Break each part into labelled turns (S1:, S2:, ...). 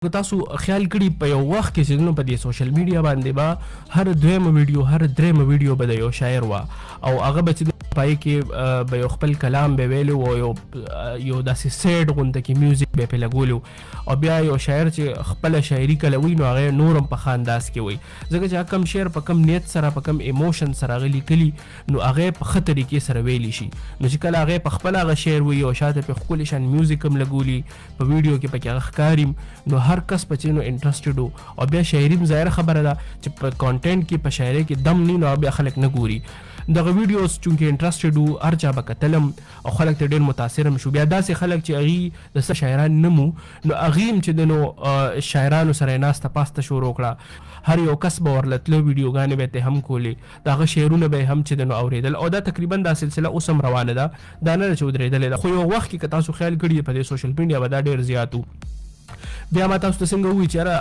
S1: که تاسو خیال کړي په یو وخت کې چې نو په دې سوشل میډیا باندې به هر دویمه ویډیو هر درېمه ویډیو به د یو شاعر وه او هغه به چې پای کې به یو خپل کلام به ویلو او یو داسې سیډ غونته کې میوزیک به پې لګولو او بیا یو شاعر چې خپله شاعري کله وي نو هغه نور هم په ښه انداز کې وي ځکه چې کم شعر په کم نیت سره په کم ایموشن سره هغه لیکلي نو هغه په ښه طریقې سره ویلی شي نو چې کله هغه په خپله هغه شعر وي او شاته پې ښکلي شان میوزیک هم لګولي په ویډیو کې پکې هغه ښکاري نو هر کس په چې نو انټرسټډ و او بیا شاعري هم ظاهره خبره ده چې په کانټینټ کې په شاعرۍ کې دم نه نو بیا خلک نه ګوري دغه ویډیوز چونکې انټرسټډ وو هر چا به کتلم او خلک ته ډېر متاثر هم شو بیا داسې خلک چې هغوی د څه شاعران نه مو نو هغوی هم چې د نو شاعرانو سره یې ناسته پاسته شروع کړه هر یو کس به ورلتله ویډیوګانې به یې هم کولې د هغه شعرونه به یې هم چې د نو اورېدل او دا تقریبا دا سلسله اوس هم روانه ده دا نه ده چې ودرېدلې ده خو یو وخت کې که تاسو خیال کړي په دې سوشل میډیا به دا ډېر زیات و بیا ما تاسو ته څنګه ووایي چې یاره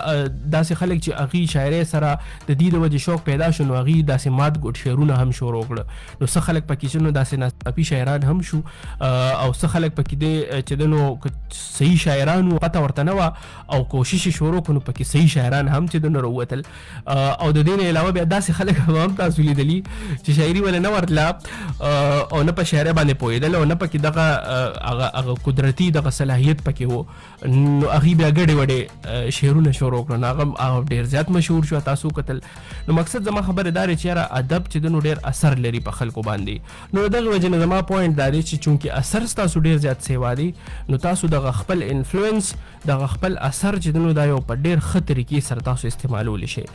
S1: داسې خلک چې هغوی شاعرۍ سره د دې د وجې شوق پیدا شو نو هغوی داسې مات ګوټ شعرونه هم شروع کړه نو څه خلک پکې چې نو داسې ناڅاپي شاعران هم شو او څه خلک پکې دی چې د نو صحیح شاعران وو پته ورته نه وه او کوشش یې شروع کړو نو پکې صحیح شاعران هم چې د نو راووتل او د دې نه علاوه بیا داسې خلک هم تاسو لیدلي چې شاعري ولې نه ورتله او نه په شاعرۍ باندې پوهېدل او نه پکې دغه قدرتي دغه صلاحیت پکې و نو هغوی بیا ګډې وډې شعرونه شروع کړل نو هغه ډېر زیات مشهور شو تاسو کتل نو مقصد زما خبره دا دی چې یاره ادب چې دی نو ډېر اثر لري په خلکو باندې نو د دغې وجې نه زما پوینټ دا دی چې چونکې اثر ستاسو ډېر زیات سیوا دی نو تاسو دغه خپل انفلوئنس دغه خپل اثر چې دی نو دا یو په ډېر ښه طریقې سره تاسو استعمالولی شئ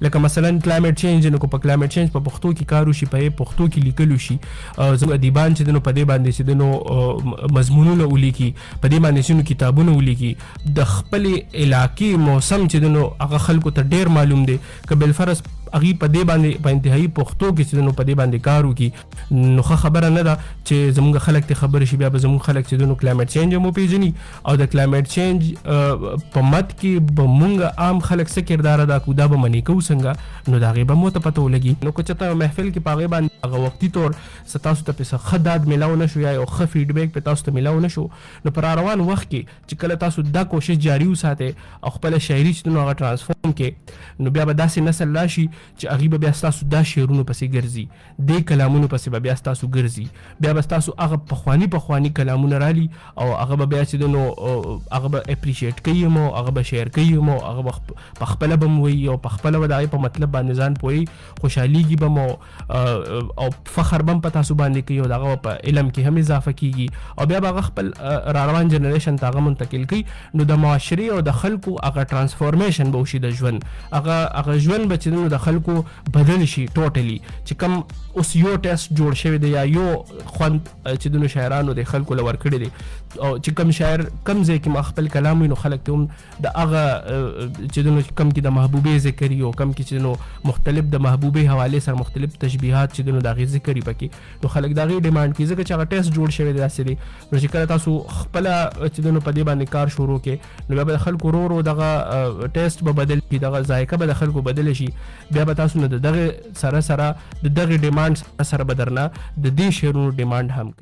S1: لکه مثلا کلایمټ چینج نو که په کلایمټ چینج په پښتو کې کار وشي په پښتو کې لیکلو شي زموږ ادیبان چې دی نو په دې باندې چې دی نو مضمونونه ولیکي په دې باندې چې نو کتابونه ولیکي د خپلې علاقې موسم چې دی نو هغه خلکو ته ډېر معلوم دی که بالفرض هغوی په دې باندې په انتهایي پښتو کې چې دی نو په دې باندې کار وکړي نو ښه خبره نه ده چې زموږ خلک ته خبرې شي بیا به زموږ خلک چې دی نو کلایمټ چینج هم وپېژني او د کلایمټ چینج په مد کې به مونږ عام خلک څه کردار ادا کړو دا به منې کوو څنګه نو د هغې به مو ته پته ولګي نو که چېرته محفل کې په هغې باندې هغه وختي طور څه تاسو ته پې څه ښه داد میلاو نه شو یا یو ښه فیډبیک پې تاسو ته میلاو نه شو نو په راروان وخت کې چې کله تاسو دا کوشش جاري وساتئ او خپله شاعري چې نو هغه ټرانسفورم کړئ نو بیا به داسې نسل راشي چې هغوی به بیا ستاسو دا شعرونو پسې ګرځي دې کلامونو پسې به بیا ستاسو ګرځي بیا به ستاسو هغه پخواني کلامونه رالي او هغه به بیا چې دی نو هغه به اپریشیټ کوي هم او هغه به شعر کوي هم او هغه به په خپله به م وایي او په خپله به د هغې په مطلب باندې ځان پوهوي خوشحالېږي به م او فخر به هم په تاسو باندې کوي او د هغه په علم کې هم اضافه کېږي او بیا به هغه خپل راروان جنریشن ته هغه منتقل کوي نو د معاشرې او د خلکو هغه ټرانسفورمیشن به وشي د ژوند هغه ژوند به چې دی نو د خلکو بدل شي ټوټلی چې کم اوس یو ټیسټ جوړ شوی دی یا یو خوند چې د نو شاعرانو د خلکو له ورکړی دی او چې کم شاعر کم ځای کې ما خپل کلام وي نو خلک ته هم د هغه چې د نو کم کې د محبوبې ذکر وي او کم کې چې نو مختلف د محبوبې حوالې سره مختلف تشبیهات چې د نو د هغې ذکر وي پکې نو خلک د هغې ډیمانډ کوي ځکه چې هغه ټیسټ جوړ شوی دی داسې دی نو چې کله تاسو خپله چې د نو په دې باندې کار شروع کړئ نو بیا به د خلکو ورو ورو دغه ټیسټ به بدل شي دغه ذایقه به د خلکو بدله شي بیا به تاسو نه د دغې سره د دغې ډیمانډ سره به درنه د دې شعرونو ډیمانډ هم کوي